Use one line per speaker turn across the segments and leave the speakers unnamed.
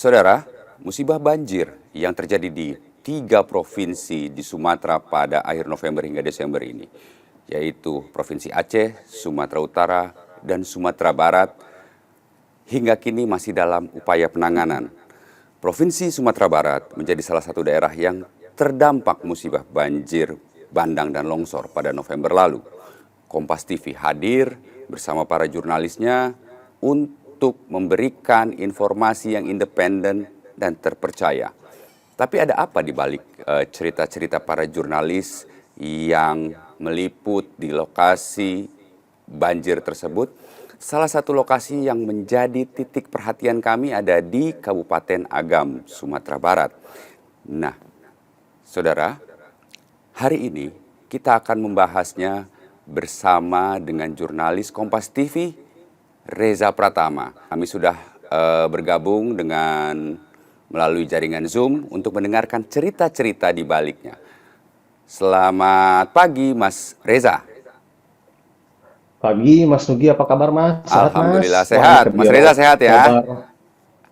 Saudara, musibah banjir yang terjadi di 3 provinsi di Sumatera pada akhir November hingga Desember ini, yaitu Provinsi Aceh, Sumatera Utara, dan Sumatera Barat, hingga kini masih dalam upaya penanganan. Provinsi Sumatera Barat menjadi salah satu daerah yang terdampak musibah banjir, bandang, dan longsor pada November lalu. Kompas TV hadir bersama para jurnalisnya untuk memberikan informasi yang independen dan terpercaya. Tapi ada apa di balik cerita-cerita para jurnalis yang meliput di lokasi banjir tersebut? Salah satu lokasi yang menjadi titik perhatian kami ada di Kabupaten Agam, Sumatera Barat. Nah, saudara, hari ini kita akan membahasnya bersama dengan jurnalis Kompas TV, Reza Pratama. Kami sudah bergabung dengan melalui jaringan Zoom untuk mendengarkan cerita-cerita di baliknya. Selamat pagi, Mas Reza.
Pagi, Mas Nugi, apa kabar, Mas? Sehat,
Alhamdulillah
Mas?
sehat. Mas Reza sehat ya?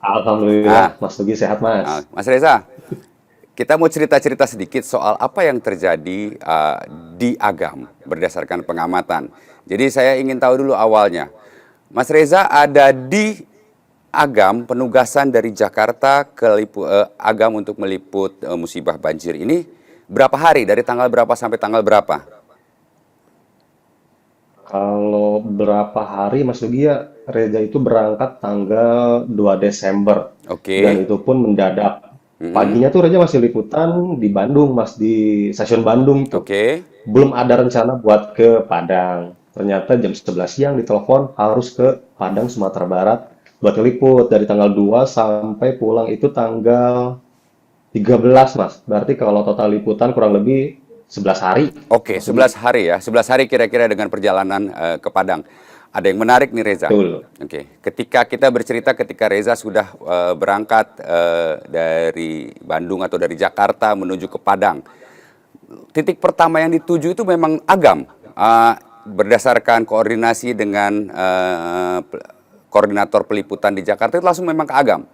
Alhamdulillah, Mas Nugi sehat, Mas.
Mas Reza, kita mau cerita-cerita sedikit soal apa yang terjadi di Agam berdasarkan pengamatan. Jadi saya ingin tahu dulu awalnya. Mas Reza ada di Agam, penugasan dari Jakarta ke Agam untuk meliput musibah banjir ini. Berapa hari? Dari tanggal berapa sampai tanggal berapa?
Kalau berapa hari, Mas Nugi, ya, Reza itu berangkat tanggal 2 Desember.
Oke.
Dan itu pun mendadak.
Mm-mm.
Paginya tuh Reza masih liputan di Bandung, Mas, di stasiun Bandung itu.
Oke.
Belum ada rencana buat ke Padang. Ternyata jam 11 siang ditelepon harus ke Padang, Sumatera Barat buat ngeliput dari tanggal 2 sampai pulang itu tanggal 13, Mas. Berarti kalau total liputan kurang lebih 11 hari,
Oke,
Mas Nugi.
11 hari ya. 11 hari kira-kira dengan perjalanan ke Padang. Ada yang menarik nih Reza.
Betul.
Oke, ketika kita bercerita ketika Reza sudah berangkat dari Bandung atau dari Jakarta menuju ke Padang. Titik pertama yang dituju itu memang Agam. Berdasarkan koordinasi dengan koordinator peliputan di Jakarta itu langsung memang ke Agam.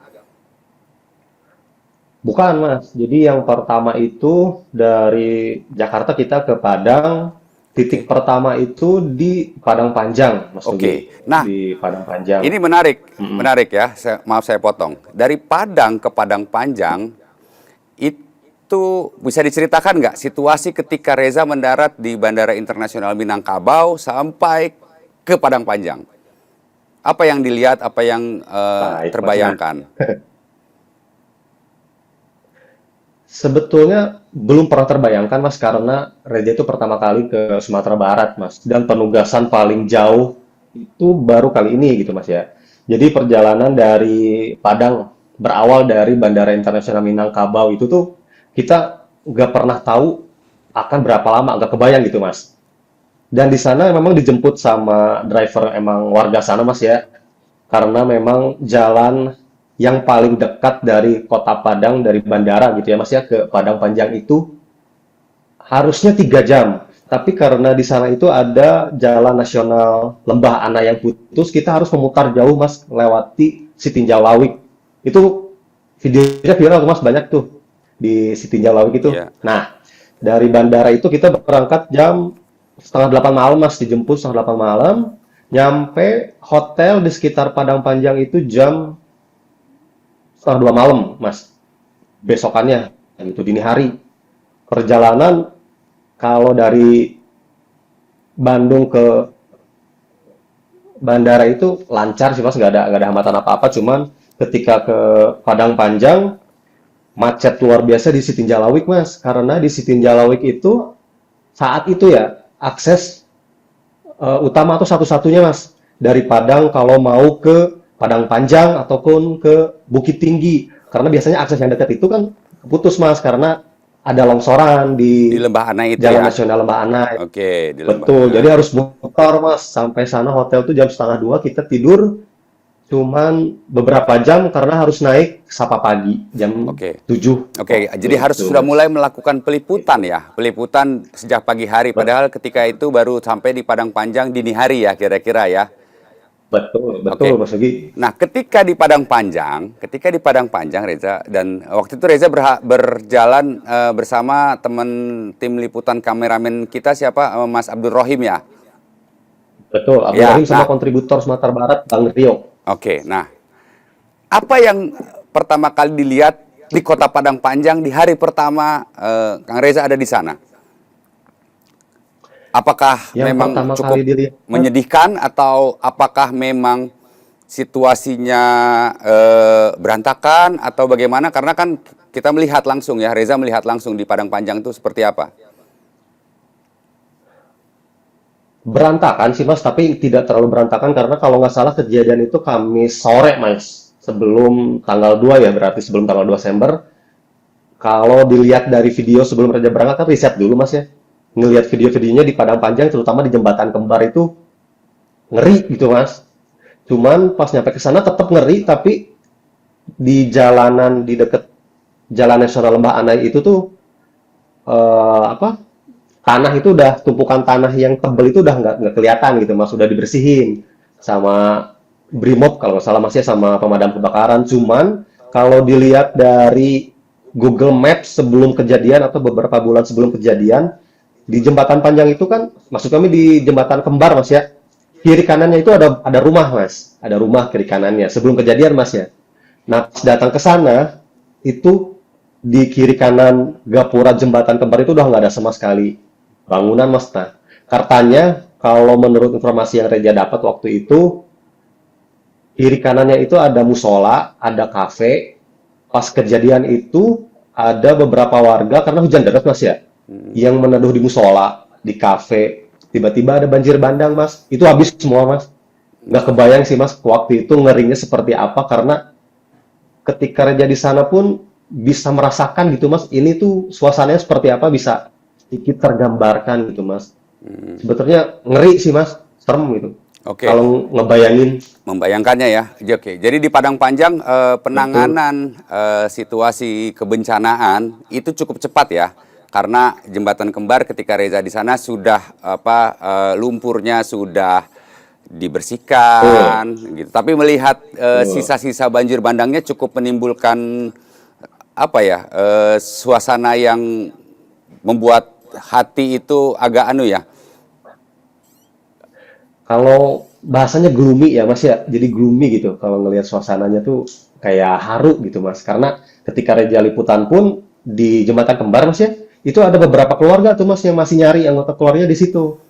Bukan, Mas. Jadi yang pertama itu dari Jakarta kita ke Padang. Titik
Oke.
pertama itu di Padang Panjang, Mas Nugi.
Oke. Nah,
Di Padang Panjang.
ini menarik,
Mm-mm.
menarik ya. Maaf saya potong. Dari Padang ke Padang Panjang itu bisa diceritakan nggak situasi ketika Reza mendarat di Bandara Internasional Minangkabau sampai ke Padang Panjang? Apa yang dilihat, apa yang
Baik, Mas. Nah,
terbayangkan?
sebetulnya belum pernah terbayangkan, Mas, karena Reza itu pertama kali ke Sumatera Barat, Mas. Dan penugasan paling jauh itu baru kali ini, gitu, Mas, ya. Jadi perjalanan dari Padang berawal dari Bandara Internasional Minangkabau itu tuh kita nggak pernah tahu akan berapa lama, nggak kebayang gitu, Mas. Dan di sana memang dijemput sama driver emang warga sana, Mas, ya. Karena memang jalan yang paling dekat dari Kota Padang, dari bandara gitu ya Mas ya, ke Padang Panjang itu harusnya 3 jam. Tapi karena di sana itu ada jalan nasional Lembah Ana yang putus, kita harus memutar jauh, Mas, lewati Sitinjalawik. Itu videonya viral tuh, Mas, banyak tuh di Sitinjalawik itu.
Iya.
Nah, dari bandara itu kita berangkat jam setengah 8 malam, Mas, dijemput setengah 8 malam, nyampe hotel di sekitar Padang Panjang itu jam setengah 2 malam, Mas. Besokannya, gitu, dini hari. Perjalanan kalau dari Bandung ke bandara itu lancar sih, Mas, nggak ada hambatan apa-apa. Cuman ketika ke Padang Panjang, macet luar biasa di Sitinjalawik, Mas. Karena di Sitinjalawik itu saat itu ya akses utama atau satu-satunya, Mas, dari Padang kalau mau ke Padang Panjang ataupun ke Bukit Tinggi. Karena biasanya akses yang dekat itu kan putus, Mas, karena ada longsoran
Di
di
Lembah Ana itu
Jalan
ya.
Nasional Lembah Ana.
Oke, di Lembah
Betul,
Ana.
jadi harus muter, Mas. Sampai sana hotel tuh jam setengah 2, kita tidur cuman beberapa jam karena harus naik Sapa pagi jam
Oke.
7
Oke,
waktu
jadi harus
itu,
sudah
Mas.
mulai melakukan peliputan ya, peliputan sejak pagi hari. Padahal ketika itu baru sampai di Padang Panjang dini hari ya, kira-kira ya.
betul,
Oke.
betul Mas Yogi.
Nah, ketika di Padang Panjang Reza, dan waktu itu Reza berjalan bersama teman tim liputan kameramen kita siapa? Mas Abdul Rohim ya.
Betul, Abdul
Ya,
Rahim sama
nah,
kontributor Sumatera Barat Bang Rio.
oke. Nah, apa yang pertama kali dilihat di Kota Padang Panjang di hari pertama Kang Reza ada di sana? Apakah
Yang
memang
pertama kali
cukup
dilihat,
menyedihkan atau apakah memang situasinya berantakan atau bagaimana? Karena kan kita melihat langsung ya, Reza melihat langsung di Padang Panjang itu seperti apa?
berantakan sih Mas, tapi tidak terlalu berantakan karena kalau nggak salah kejadian itu Kamis sore Mas, sebelum tanggal 2 ya, berarti sebelum tanggal 2 Desember. Kalau dilihat dari video sebelum Raja berangkat kan riset dulu Mas ya. Ngelihat video-videonya di Padang Panjang, terutama di Jembatan Kembar itu ngeri gitu Mas. Cuman pas nyampe ke sana tetap ngeri, tapi di jalanan di deket Jalan Nasional Lembah Anai itu tuh apa, tanah itu udah tumpukan tanah yang tebel itu udah nggak kelihatan gitu Mas, udah dibersihin sama Brimob kalau nggak salah Mas ya, sama pemadam kebakaran. Cuman kalau dilihat dari Google Maps sebelum kejadian atau beberapa bulan sebelum kejadian, di jembatan panjang itu kan, maksud kami di jembatan kembar Mas ya, kiri kanannya itu ada rumah Mas, ada rumah kiri kanannya sebelum kejadian Mas ya. Nah, pas datang ke sana itu di kiri kanan gapura jembatan kembar itu udah nggak ada sama sekali bangunan Mas. Nah, katanya kalau menurut informasi yang Reja dapat waktu itu, kiri kanannya itu ada musola, ada kafe. Pas kejadian itu ada beberapa warga karena hujan deras Mas ya, yang meneduh di musola, di kafe. Tiba-tiba ada banjir bandang Mas. Itu habis semua Mas. Nggak kebayang sih Mas waktu itu ngerinya seperti apa, karena ketika Reja di sana pun bisa merasakan gitu Mas. Ini tuh suasananya seperti apa bisa sedikit tergambarkan gitu Mas. Sebetulnya ngeri sih Mas, serem gitu.
Oke,
Kalau ngebayangin,
membayangkannya ya. Oke, jadi di Padang Panjang
betul,
penanganan situasi kebencanaan itu cukup cepat ya. Karena jembatan kembar ketika Reza di sana sudah lumpurnya sudah
betul,
dibersihkan gitu. Tapi melihat
betul.
sisa-sisa banjir bandangnya cukup menimbulkan apa ya, suasana yang membuat hati itu agak anu ya.
Kalau bahasanya gloomy ya Mas ya, jadi gloomy gitu. Kalau ngelihat suasananya tuh kayak haru gitu Mas. Karena ketika Reja Liputan pun di Jembatan Kembar Mas ya, itu ada beberapa keluarga tuh Mas yang masih nyari anggota keluarganya di situ.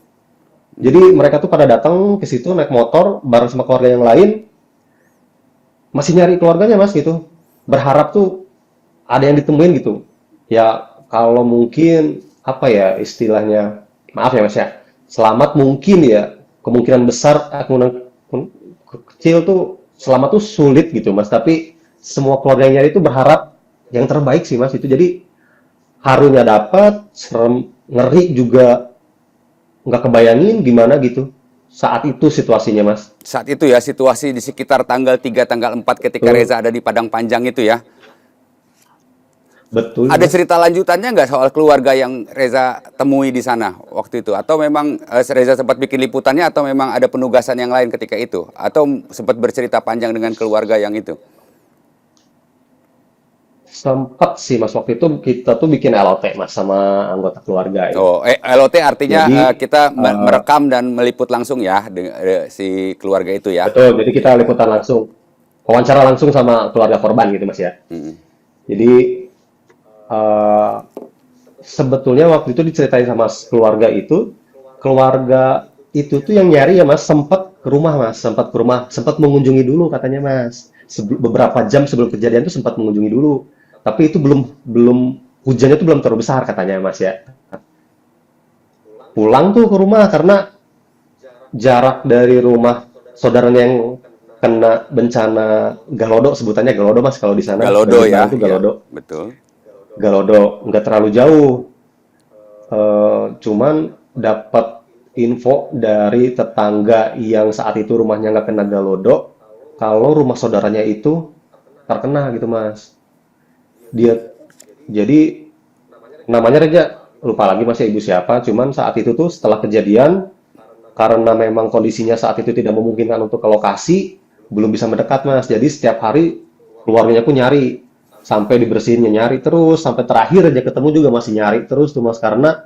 Jadi mereka tuh pada datang ke situ naik motor bareng sama keluarga yang lain, masih nyari keluarganya Mas gitu. Berharap tuh ada yang ditemuin gitu. Ya kalau mungkin apa ya istilahnya, maaf ya Mas ya, selamat mungkin ya, kemungkinan besar, kemungkinan kecil tuh selamat tuh sulit gitu Mas, tapi semua keluarga yang nyari itu berharap yang terbaik sih Mas. Itu jadi harunya dapat, serem, ngeri juga nggak kebayangin gimana gitu saat itu situasinya Mas.
Saat itu ya situasi di sekitar tanggal 3 tanggal 4 ketika
Betul,
Reza ada di Padang Panjang itu ya.
betul
Ada
Mas.
cerita lanjutannya nggak soal keluarga yang Reza temui di sana waktu itu? Atau memang Reza sempat bikin liputannya atau memang ada penugasan yang lain ketika itu? Atau sempat bercerita panjang dengan keluarga yang itu?
Sempet sih Mas, waktu itu kita tuh bikin LOT Mas sama anggota keluarga ya.
Oh, LOT artinya
Jadi
kita
eh,
merekam dan meliput langsung ya si keluarga itu ya.
betul, jadi kita liputan langsung, wawancara langsung sama keluarga korban gitu Mas ya.
Mm.
Jadi eh, sebetulnya waktu itu diceritain sama keluarga itu tuh yang nyari ya Mas, sempat ke rumah Mas, sempat mengunjungi dulu katanya Mas. Beberapa jam sebelum kejadian tuh sempat mengunjungi dulu. Tapi itu belum belum hujannya tuh belum terlalu besar katanya Mas ya. Pulang tuh ke rumah karena jarak dari rumah saudaranya yang kena bencana Galodo, sebutannya Galodo Mas kalau di sana,
Galodo
banjir
ya,
bandang tuh
ya
Galodo.
betul.
Galodo nggak terlalu jauh. Cuman dapat info dari tetangga yang saat itu rumahnya nggak kena Galodo, kalau rumah saudaranya itu terkena gitu Mas. Dia jadi namanya Reja lupa lagi Mas ya ibu siapa. Cuman saat itu tuh setelah kejadian karena memang kondisinya saat itu tidak memungkinkan untuk ke lokasi, belum bisa mendekat Mas. Jadi setiap hari keluarganya aku nyari sampai dibersihinnya nyari terus, sampai terakhir aja ketemu juga masih nyari terus tuh Mas. Karena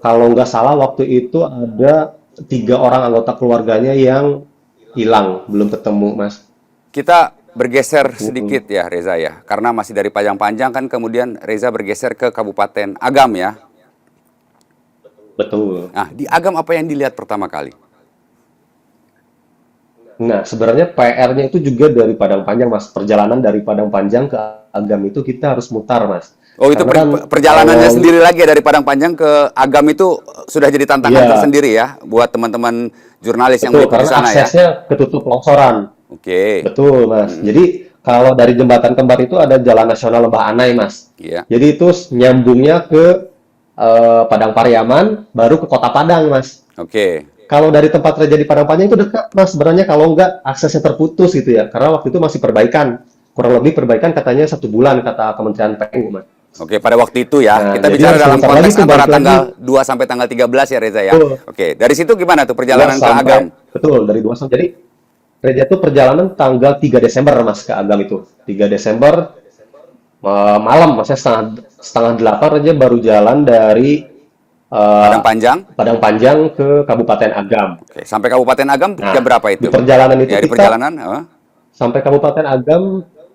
kalau nggak salah waktu itu ada 3 orang anggota keluarganya yang hilang, belum ketemu Mas.
Kita bergeser
Mm-mm.
sedikit ya Reza ya, karena masih dari Padang Panjang kan kemudian Reza bergeser ke Kabupaten Agam ya.
Betul.
Nah, di Agam apa yang dilihat pertama kali?
Nah, sebenarnya PR-nya itu juga dari Padang Panjang, Mas. Perjalanan dari Padang Panjang ke Agam itu kita harus mutar, Mas.
Oh, itu
Karena kan
perjalanannya
kalau
sendiri lagi ya dari Padang Panjang ke Agam itu sudah jadi tantangan
iya,
tersendiri ya buat teman-teman jurnalis yang
betul,
meliput di
karena
sana ya.
aksesnya ketutup longsoran.
Oke.
Betul, Mas.
Hmm,
Jadi kalau dari Jembatan Kembar itu ada Jalan Nasional Lembah Anai, Mas.
iya.
Jadi itu nyambungnya ke Padang Pariaman, baru ke Kota Padang, Mas.
Oke.
Kalau dari tempat Raja di Padang Panjang itu dekat, Mas. Sebenarnya kalau enggak aksesnya terputus gitu ya. Karena waktu itu masih perbaikan. Kurang lebih perbaikan katanya 1 bulan kata Kementerian PU, Mas.
Oke, pada waktu itu ya.
Nah,
Kita
jadi
bicara
harus
dalam
muter lagi
konteks
tuh
antara
balik lagi.
tanggal 2 sampai tanggal 13 ya Reza ya.
Betul.
Oke, dari situ gimana tuh
2
perjalanan ke Agam?
sampai betul dari 2 sampai jadi Reja itu perjalanan tanggal 3 Desember Mas ke Agam itu. 3 Desember malam maksudnya setengah 8 Reja baru jalan dari eh,
Padang Panjang?
Padang Panjang ke Kabupaten Agam.
Oke, sampai Kabupaten Agam jam
Nah,
berapa
di
itu?
perjalanan itu
Ya, di
kita
perjalanan,
sampai Kabupaten Agam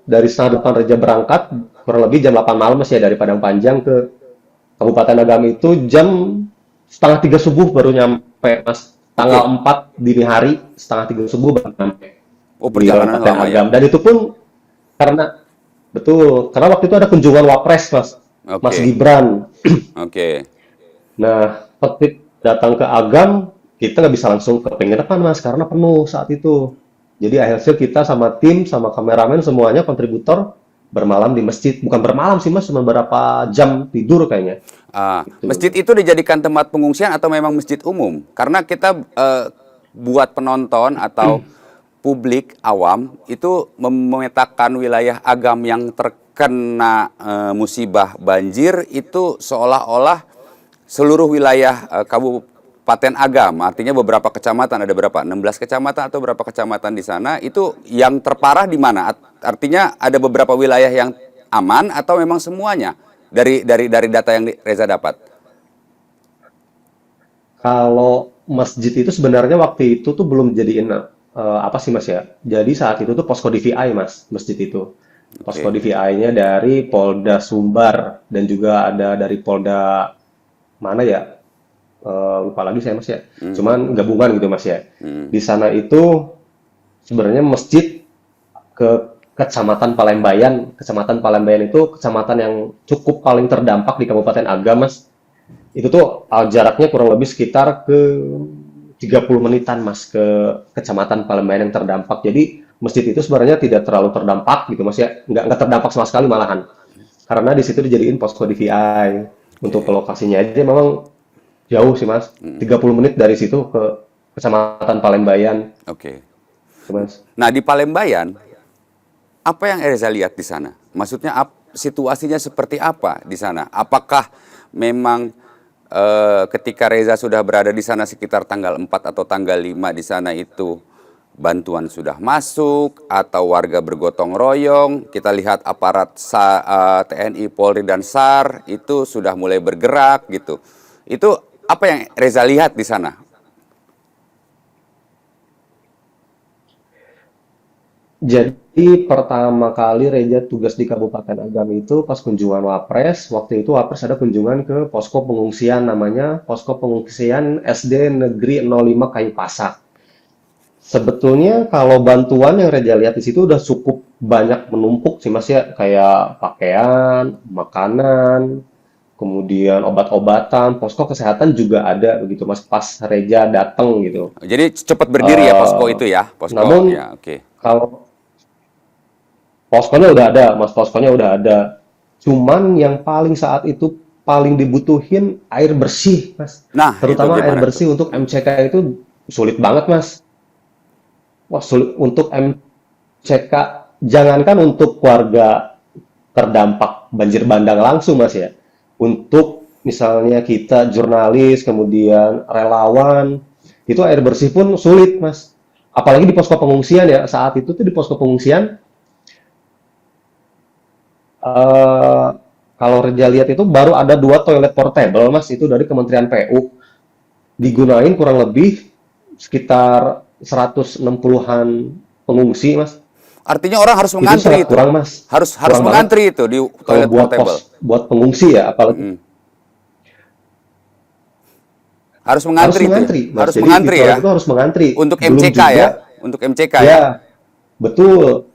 dari setengah 8 Reja berangkat kurang lebih jam 8 malam Mas ya dari Padang Panjang ke Kabupaten Agam itu jam setengah 3 subuh baru nyampe Mas. Tanggal
oke.
4 dini hari setengah 3 subuh baru nyampe
Oh,
di
perjalanan
Kabupaten
lama ya.
Agam. Dan itu pun karena betul, karena waktu itu ada kunjungan Wapres Mas, Mas
Oke.
Gibran.
Oke.
Nah, ketika datang ke Agam, kita nggak bisa langsung ke penginapan Mas, karena penuh saat itu. Jadi akhirnya kita sama tim, sama kameramen semuanya kontributor bermalam di masjid. Bukan bermalam sih Mas, cuma berapa jam tidur kayaknya.
Masjid
Gitu.
itu dijadikan tempat pengungsian atau memang masjid umum? Karena kita buat penonton atau publik awam itu memetakan wilayah Agam yang terkena musibah banjir itu seolah-olah seluruh wilayah Kabupaten Agam, artinya beberapa kecamatan, ada berapa? 16 kecamatan atau berapa kecamatan di sana, itu yang terparah di mana? Artinya ada beberapa wilayah yang aman atau memang semuanya dari data yang Reza dapat?
Kalau masjid itu sebenarnya waktu itu tuh belum jadiin apa sih Mas ya? Jadi saat itu tuh posko DVI Mas, masjid itu. Posko
Oke.
DVI-nya dari Polda Sumbar dan juga ada dari Polda mana ya? Lupa lagi saya Mas ya. Cuman gabungan gitu Mas ya.
Hmm.
Di sana itu sebenarnya masjid ke Kecamatan Palembayan. Kecamatan Palembayan itu kecamatan yang cukup paling terdampak di Kabupaten Agam Mas. Itu tuh jaraknya kurang lebih sekitar ke 30 menitan Mas ke Kecamatan Palembayan yang terdampak. Jadi masjid itu sebenarnya tidak terlalu terdampak gitu Mas ya. Nggak terdampak sama sekali malahan. Karena di situ dijadiin posko DVI. Untuk ke
Oke.
lokasinya aja memang jauh sih Mas. 30 menit dari situ ke Kecamatan Palembayan,
Oke.
gitu, Mas.
Nah, di Palembayan, apa yang Reza lihat di sana? Maksudnya situasinya seperti apa di sana? Apakah memang ketika Reza sudah berada di sana sekitar tanggal 4 atau tanggal 5 di sana itu bantuan sudah masuk atau warga bergotong royong? Kita lihat aparat TNI, Polri dan SAR itu sudah mulai bergerak gitu. Itu apa yang Reza lihat di sana?
Jadi pertama kali Reja tugas di Kabupaten Agam itu pas kunjungan Wapres. Waktu itu Wapres ada kunjungan ke posko pengungsian namanya Posko Pengungsian SD Negeri 05 Kayu Pasak. Sebetulnya kalau bantuan yang Reja lihat di situ udah cukup banyak menumpuk sih Mas ya, kayak pakaian, makanan, kemudian obat-obatan, posko kesehatan juga ada begitu Mas pas Reja datang gitu.
Jadi cepat berdiri ya posko
Eh,
itu ya, posko
namun
ya, oke.
kalau poskonya udah ada, Mas, poskonya udah ada. Cuman yang paling saat itu paling dibutuhin air bersih, Mas.
Nah, itu
Terutama air
gimana tuh?
bersih untuk MCK itu sulit banget, Mas. Wah, sulit untuk MCK. Jangankan untuk warga terdampak banjir bandang langsung, Mas ya. Untuk misalnya kita jurnalis, kemudian relawan, itu air bersih pun sulit, Mas. Apalagi di posko pengungsian ya, saat itu tuh di posko pengungsian, eh kalau Reja lihat itu baru ada 2 toilet portable, Mas, itu dari Kementerian PU. Digunain kurang lebih sekitar 160-an pengungsi, Mas.
Artinya orang harus
Itu
mengantri
sangat
itu.
kurang, Mas.
Harus
Kurang banget.
mengantri itu di
Kalau
toilet
buat
portable.
buat pengungsi ya, apalagi
Mm. Harus
harus
mengantri itu ya.
mengantri, Mas.
Harus
Jadi di
mengantri ya.
toilet itu harus mengantri.
Untuk
Belum
MCK ya.
juga,
Untuk MCK ya.
ya, betul,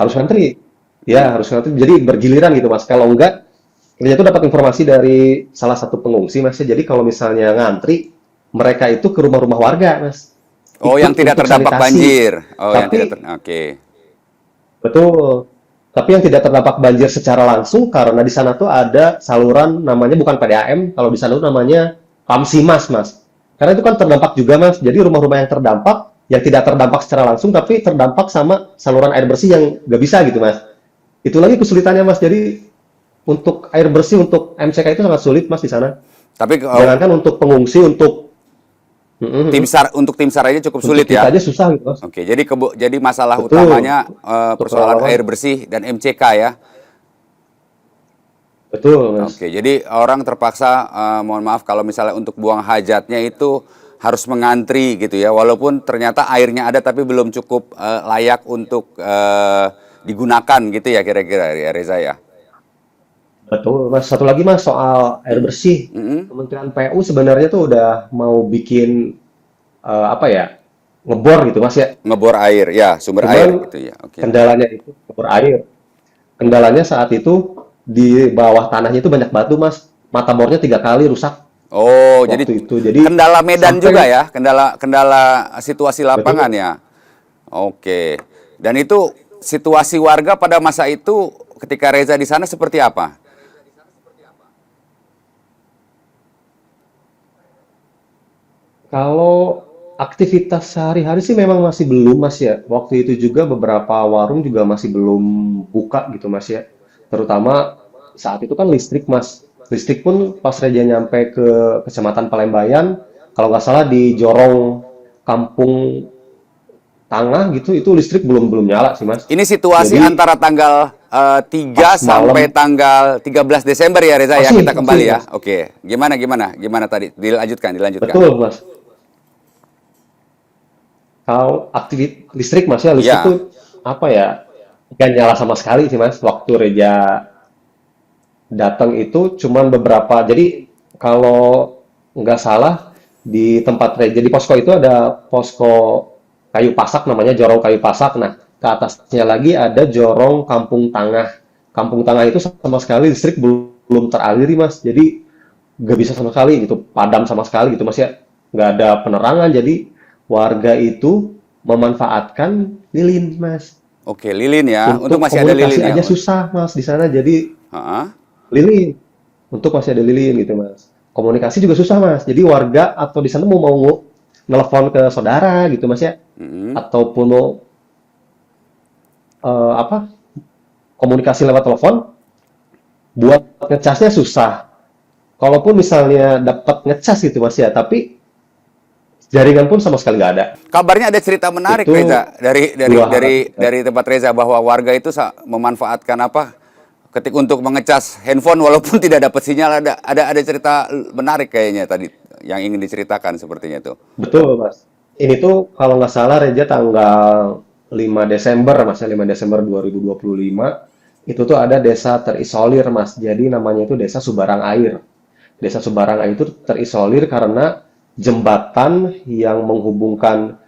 harus ngantri.
Mm.
Ya, harus ngantri. Jadi bergiliran gitu, Mas. Kalau enggak, dia tuh dapat informasi dari salah satu pengungsi, Mas. Jadi kalau misalnya ngantri, mereka itu ke rumah-rumah warga, Mas.
Oh, yang
Ikut
tidak
untuk
terdampak
sanitasi.
banjir. Oh, yang tidak
Tapi
Oke.
betul. Tapi yang tidak terdampak banjir secara langsung karena di sana tuh ada saluran namanya bukan PDAM, kalau di sana tuh namanya Kamsimas, Mas. Karena itu kan terdampak juga, Mas. Jadi rumah-rumah yang terdampak, yang tidak terdampak secara langsung, tapi terdampak sama saluran air bersih yang nggak bisa gitu, Mas. Itu lagi kesulitannya, Mas. Jadi untuk air bersih untuk MCK itu sangat sulit, Mas, di sana.
Tapi
Jangankan untuk pengungsi,
untuk tim SAR aja cukup
untuk
sulit
kita
ya.
aja susah gitu, Mas.
Oke, jadi masalah
Betul.
utamanya
Untuk
persoalan
relawan.
air bersih dan MCK ya.
Betul, Mas.
Oke, jadi orang terpaksa, mohon maaf kalau misalnya untuk buang hajatnya itu harus mengantri gitu ya, walaupun ternyata airnya ada tapi belum cukup layak untuk digunakan gitu ya kira-kira ya Reza ya.
Betul, Mas. Satu lagi, Mas, soal air bersih.
Mm-mm.
Kementerian PU sebenarnya tuh udah mau bikin apa ya? Ngebor gitu, Mas ya.
Ngebor air ya, sumber air
Cuman
gitu ya. Oke.
kendalanya itu ngebor air. Kendalanya saat itu di bawah tanahnya itu banyak batu, Mas. Mata bornya 3 kali rusak
Oh, jadi
waktu itu. Jadi
kendala medan juga
sampai
ya, kendala kendala situasi lapangan
betul.
ya. Oke. Dan itu situasi warga pada masa itu ketika Reza di sana seperti apa?
Kalau aktivitas sehari-hari sih memang masih belum, Mas ya. Waktu itu juga beberapa warung juga masih belum buka gitu, Mas ya. Terutama saat itu kan listrik, Mas. Listrik pun pas Reja nyampe ke Kecamatan Palembayan, kalau nggak salah di Jorong Kampung Tangah gitu, itu listrik belum belum nyala sih, Mas.
Ini situasi
Jadi
antara tanggal 3
pas
sampai
malam
tanggal 13 Desember ya Reza ya,
masih
kita
masih,
kembali ya.
Mas.
Oke. Gimana tadi? Dilanjutkan.
Betul, Mas. Kalau aktif listrik, Mas ya, listrik
Ya.
tuh apa ya? Nggak nyala sama sekali sih, Mas. Waktu Reja datang itu cuman beberapa. Jadi kalau nggak salah di tempat Reja di posko itu ada posko kayu pasak namanya Jorong Kayu Pasak. Nah, ke atasnya lagi ada Jorong Kampung Tangah. Kampung Tangah itu sama sekali listrik belum teraliri, Mas. Jadi nggak bisa sama sekali gitu, padam sama sekali gitu, Mas ya. Nggak ada penerangan. Jadi warga itu memanfaatkan lilin, Mas.
Oke, lilin ya. Untuk
Untuk
masih ada lilin
komunikasi
ya.
aja susah, Mas, di sana. Jadi
Heeh.
lilin. Untuk masih ada lilin gitu, Mas. Komunikasi juga susah, Mas. Jadi warga atau di sana mau nelpon ke saudara gitu, Mas ya.
Mm-mm.
Ataupun mau apa? Komunikasi lewat telepon, buat ngecasnya susah. Kalaupun misalnya dapat ngecas gitu, Mas ya, tapi jaringan pun sama sekali nggak ada.
Kabarnya ada cerita menarik
Itu
Reza dari dari
dua hal.
dari dari tempat Reza bahwa warga itu memanfaatkan apa? Ketik untuk mengecas handphone walaupun tidak dapat sinyal, ada cerita menarik kayaknya tadi yang ingin diceritakan sepertinya tuh.
Betul, Mas. Ini tuh kalau nggak salah Reja tanggal 5 Desember, Mas, ya, 5 Desember 2025, itu tuh ada desa terisolir, Mas. Jadi namanya itu Desa Subarang Air. Desa Subarang Air itu terisolir karena jembatan yang menghubungkan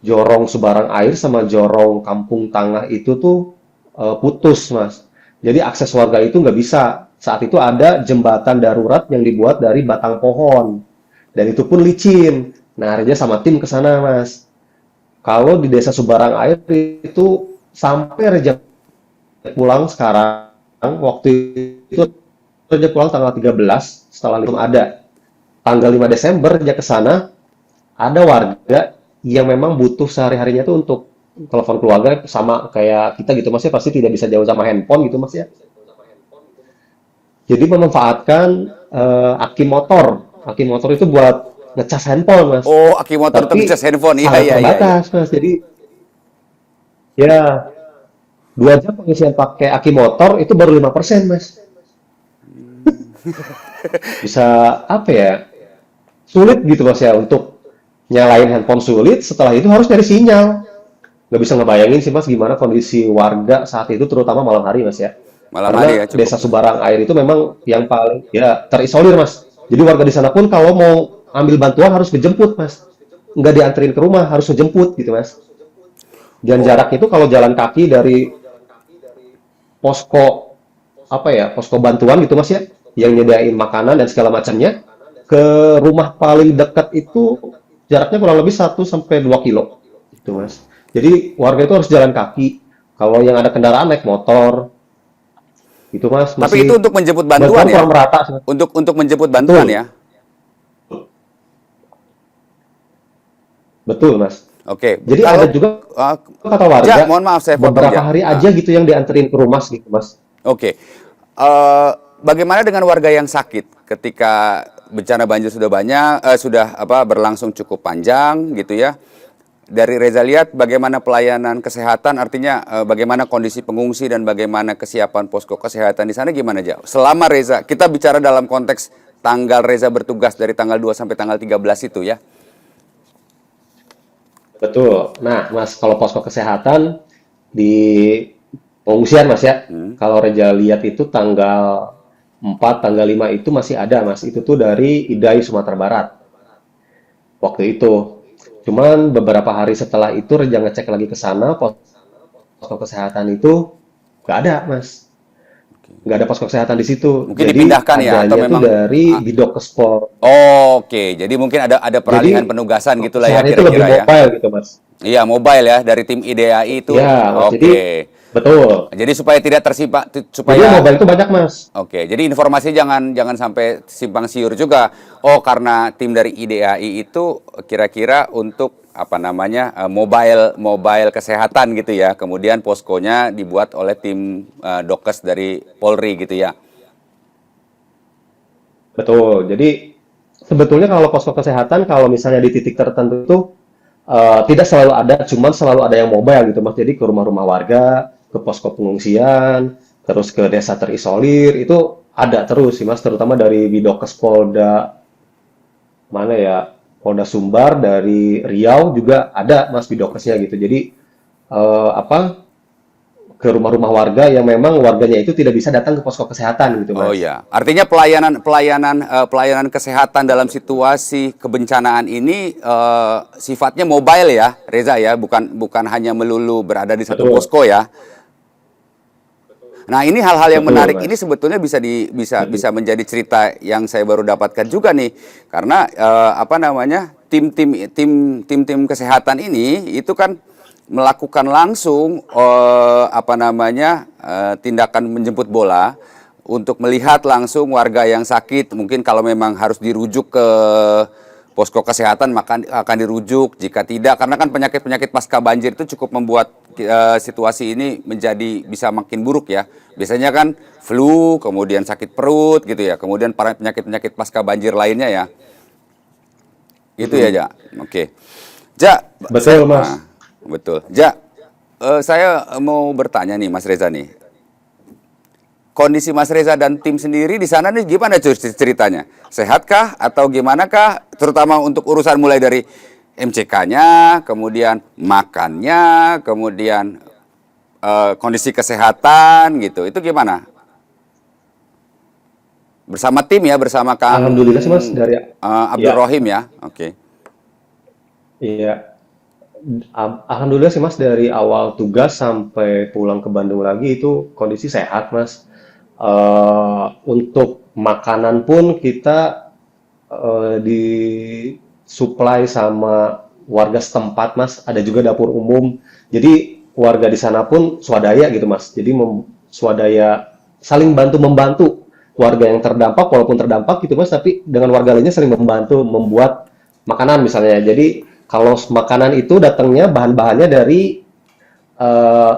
Jorong Subarang Air sama Jorong Kampung Tangah itu tuh putus, Mas. Jadi akses warga itu nggak bisa. Saat itu ada jembatan darurat yang dibuat dari batang pohon. Dan itu pun licin. Nah, Reja sama tim ke sana, Mas. Kalau di Desa Subarang Air itu sampai Reja pulang sekarang, waktu itu Reja pulang tanggal 13, setelah itu ada. Tanggal 5 Desember Reja ke sana, ada warga yang memang butuh sehari-harinya tuh untuk telepon keluarga sama kayak kita gitu, Mas ya, pasti tidak bisa jauh sama handphone gitu, Mas ya. Jadi memanfaatkan aki motor. Aki motor itu buat ngecas handphone, Mas.
Oh, aki motor untuk
Tapi
ngecas handphone. Iya,
sangat
iya, iya, iya.
terbatas, Mas. Jadi ya 2 jam pengisian pakai aki motor itu baru 5%, Mas. Bisa apa ya? Sulit gitu, Mas ya, untuk nyalain handphone sulit. Setelah itu harus nyari sinyal. Nggak bisa ngebayangin sih, Mas, gimana kondisi warga saat itu, terutama malam hari, Mas ya.
Malam hari ya
Karena
cukup.
desa Subarang Air itu memang yang paling ya terisolir, Mas. Jadi warga di sana pun kalau mau ambil bantuan harus ngejemput, Mas. Nggak dianterin ke rumah, harus ngejemput gitu, Mas. Dan
Oh,
jarak itu kalau jalan kaki dari posko apa ya, posko bantuan gitu, Mas ya, yang nyediain makanan dan segala macamnya, ke rumah paling dekat itu jaraknya kurang lebih 1 sampai 2 kilo gitu, Mas. Jadi warga itu harus jalan kaki. Kalau yang ada kendaraan naik motor gitu, Mas.
tapi itu
Masih
untuk menjemput bantuan
bantuan
ya?
kurang merata sih, Mas.
Untuk menjemput bantuan
Betul,
ya?
betul, Mas.
Oke,
Jadi ada
kalau
juga
uh,
kata
Ja,
warga
mohon maaf saya potong
beberapa
Ja.
hari aja gitu yang dianterin ke rumah gitu, Mas.
Oke. Eh, Bagaimana dengan warga yang sakit ketika bencana banjir sudah banyak, sudah apa berlangsung cukup panjang gitu ya? Dari Reza lihat bagaimana pelayanan kesehatan, artinya bagaimana kondisi pengungsi dan bagaimana kesiapan posko kesehatan di sana gimana aja? Selama Reza, kita bicara dalam konteks tanggal Reza bertugas dari tanggal 2 sampai tanggal 13 itu ya.
Betul. Nah, Mas, kalau posko kesehatan di pengungsian, Mas ya,
Hmm.
kalau Reja lihat itu tanggal 4, tanggal 5 itu masih ada, Mas. Itu tuh dari Idai, Sumatera Barat waktu itu. Cuman beberapa hari setelah itu Reja ngecek lagi ke sana, posko kesehatan itu nggak ada, Mas. Nggak ada posko kesehatan di situ.
Mungkin
Jadi
dipindahkan ya atau
adanya tuh
memang
dari Bidokespor.
Oke, jadi mungkin ada peralihan
Jadi
penugasan
posko
gitulah ya
kesehatan itu lebih
kira-kira ya.
mobile gitu, Mas.
Iya, mobile ya dari tim IDAI itu.
Ya, Mas. Jadi
Oke.
betul.
Jadi supaya tidak tersimpan
Jadi yang
supaya
mobile itu banyak, Mas.
oke, jadi informasi jangan jangan sampai simpang siur juga. Oh, karena tim dari IDAI itu kira-kira untuk apa namanya mobile mobile kesehatan gitu ya. Kemudian poskonya dibuat oleh tim Dokes dari Polri gitu ya.
Betul. Jadi sebetulnya kalau posko kesehatan kalau misalnya di titik tertentu itu tidak selalu ada, cuman selalu ada yang mobile gitu, Mas. Jadi ke rumah-rumah warga, ke posko pengungsian, terus ke desa terisolir itu ada terus sih, Mas. Terutama dari Bidokes Polda mana ya, Polda Sumbar dari Riau juga ada, Mas, Bidokesnya gitu. Jadi apa ke rumah-rumah warga yang memang warganya itu tidak bisa datang ke posko kesehatan gitu,
Oh
Mas.
ya, artinya pelayanan kesehatan dalam situasi kebencanaan ini sifatnya mobile ya, Reza ya, bukan bukan hanya melulu berada di satu
Betul,
posko ya. Nah, ini hal-hal yang
betul,
menarik ini
Mas.
sebetulnya bisa
Betul.
bisa menjadi cerita yang saya baru dapatkan juga nih. Karena apa namanya? Tim-tim kesehatan ini itu kan melakukan langsung apa namanya? Tindakan menjemput bola untuk melihat langsung warga yang sakit. Mungkin kalau memang harus dirujuk ke posko kesehatan maka akan dirujuk, jika tidak karena kan penyakit-penyakit pasca banjir itu cukup membuat situasi ini menjadi bisa makin buruk ya. Biasanya kan flu, kemudian sakit perut gitu ya, kemudian para penyakit-penyakit pasca banjir lainnya ya. Itu ya,
Mm-mm.
Ja. Oke. Ja,
Betul, Mas.
betul. Ja, saya mau bertanya nih Mas Reza nih. Kondisi Mas Reza dan tim sendiri di sana nih gimana ceritanya? Sehatkah atau gimana kah? Terutama untuk urusan mulai dari MCK-nya, kemudian makannya, kemudian kondisi kesehatan gitu. Itu gimana? Bersama tim ya, bersama Kang
Alhamdulillah sih, Mas, dari
Abdul
ya,
Rohim ya. Oke.
iya. Alhamdulillah sih, Mas, dari awal tugas sampai pulang ke Bandung lagi itu kondisi sehat, Mas. Untuk makanan pun kita disuplai sama warga setempat, Mas. Ada juga dapur umum. Jadi warga di sana pun swadaya gitu, Mas. Jadi swadaya saling bantu membantu warga yang terdampak, walaupun terdampak gitu, Mas. Tapi dengan warga lainnya saling membantu membuat makanan misalnya. Jadi kalau makanan itu datangnya bahan-bahannya dari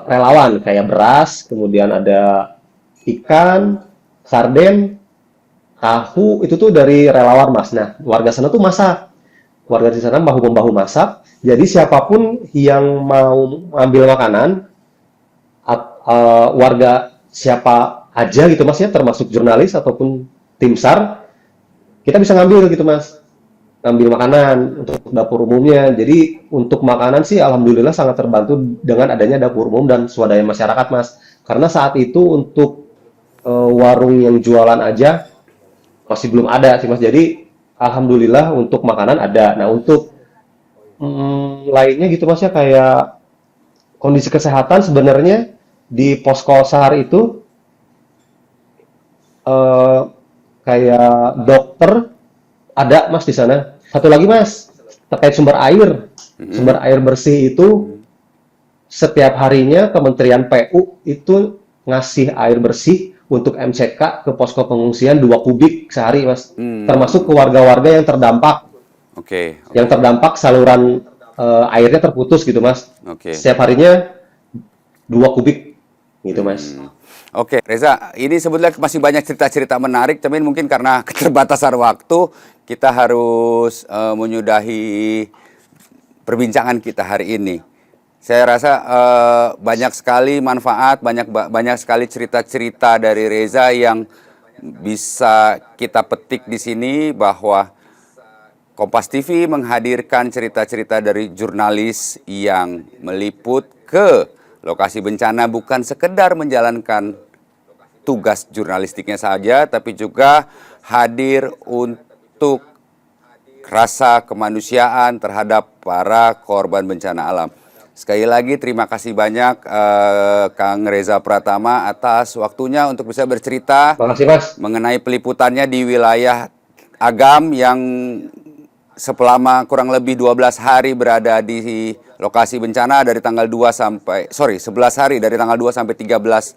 relawan kayak beras, kemudian ada ikan, sarden, tahu itu tuh dari relawan, Mas. Nah, warga sana tuh masak. warga di sana bahu-membahu masak. Jadi siapapun yang mau ambil makanan, warga siapa aja gitu Mas ya, termasuk jurnalis ataupun tim SAR, kita bisa ngambil gitu Mas. Ngambil makanan untuk dapur umumnya. Jadi untuk makanan sih alhamdulillah sangat terbantu dengan adanya dapur umum dan swadaya masyarakat Mas. Karena saat itu untuk warung yang jualan aja masih belum ada sih Mas. Jadi alhamdulillah untuk makanan ada. Nah untuk lainnya gitu Mas ya, kayak kondisi kesehatan sebenarnya di posko SAR itu eh, kayak dokter ada Mas di sana. Satu lagi Mas, terkait sumber air. Sumber air bersih itu setiap harinya Kementerian PU itu ngasih air bersih untuk MCK ke posko pengungsian 2 kubik sehari Mas. Termasuk ke warga-warga yang terdampak.
Oke,
Yang terdampak saluran airnya terputus gitu Mas.
oke.
Setiap harinya 2 kubik gitu Mas.
Oke, Reza, ini sebetulnya masih banyak cerita-cerita menarik, tapi mungkin karena keterbatasan waktu, kita harus menyudahi perbincangan kita hari ini. Saya rasa banyak sekali manfaat, banyak sekali cerita-cerita dari Reza yang bisa kita petik di sini, bahwa Kompas TV menghadirkan cerita-cerita dari jurnalis yang meliput ke lokasi bencana, bukan sekedar menjalankan tugas jurnalistiknya saja, tapi juga hadir untuk rasa kemanusiaan terhadap para korban bencana alam. Sekali lagi terima kasih banyak Kang Reza Pratama atas waktunya untuk bisa bercerita
Makasih Mas.
mengenai peliputannya di wilayah Agam yang selama kurang lebih 12 hari berada di lokasi bencana dari tanggal 11 hari dari tanggal 2 sampai 13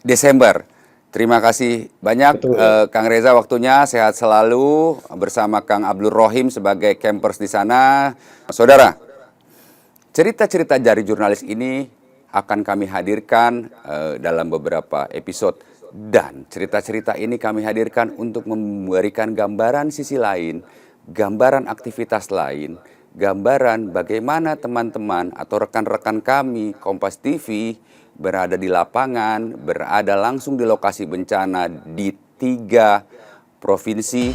Desember. Terima kasih banyak Kang Reza waktunya, sehat selalu bersama Kang Abdul Rohim sebagai campers di sana. Saudara, cerita-cerita dari jurnalis ini akan kami hadirkan dalam beberapa episode, dan cerita-cerita ini kami hadirkan untuk memberikan gambaran sisi lain, gambaran aktivitas lain, gambaran bagaimana teman-teman atau rekan-rekan kami Kompas TV berada di lapangan, berada langsung di lokasi bencana di 3 provinsi,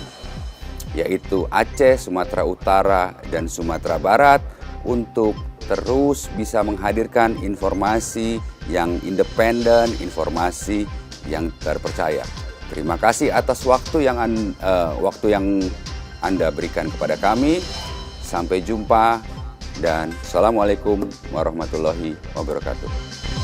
yaitu Aceh, Sumatera Utara, dan Sumatera Barat, untuk terus bisa menghadirkan informasi yang independen, informasi yang terpercaya. Terima kasih atas waktu yang Anda berikan kepada kami. Sampai jumpa dan Assalamualaikum warahmatullahi wabarakatuh.